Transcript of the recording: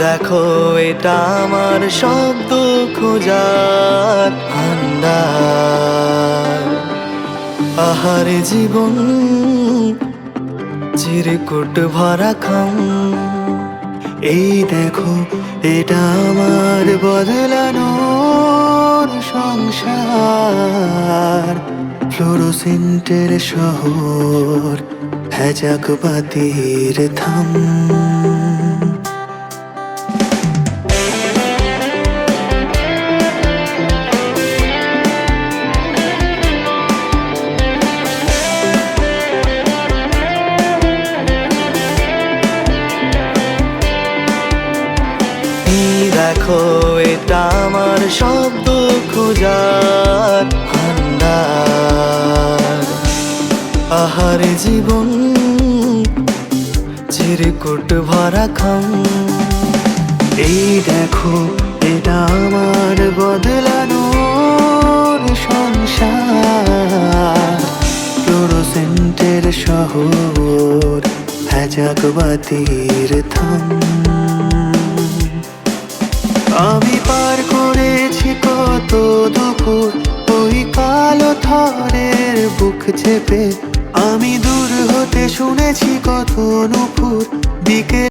দেখো এটা আমার শব্দ খোঁজার ভান্ডার। আহারে জীবন চিরকুট ভরা খাম। এই দেখো এটা আমার বদলানোর সংসার। ফ্লোরোসেন্টের শহর, হ্যাজাক বাতির থাম। দেখো এটা আমার শব্দ খোঁজার ভান্ডার। আহারে জীবন চিরকুট ভরা খাম। এই দেখো এটা আমার বদলানোর সংসার। ফ্লোরোসেন্টের শহর, হ্যাজাক বাতির থাম। আমি পার করেছি কত দুপুর ওই কালো থরের বুক চেপে। আমি দূর হতে শুনেছি কত নুপুর দিকে।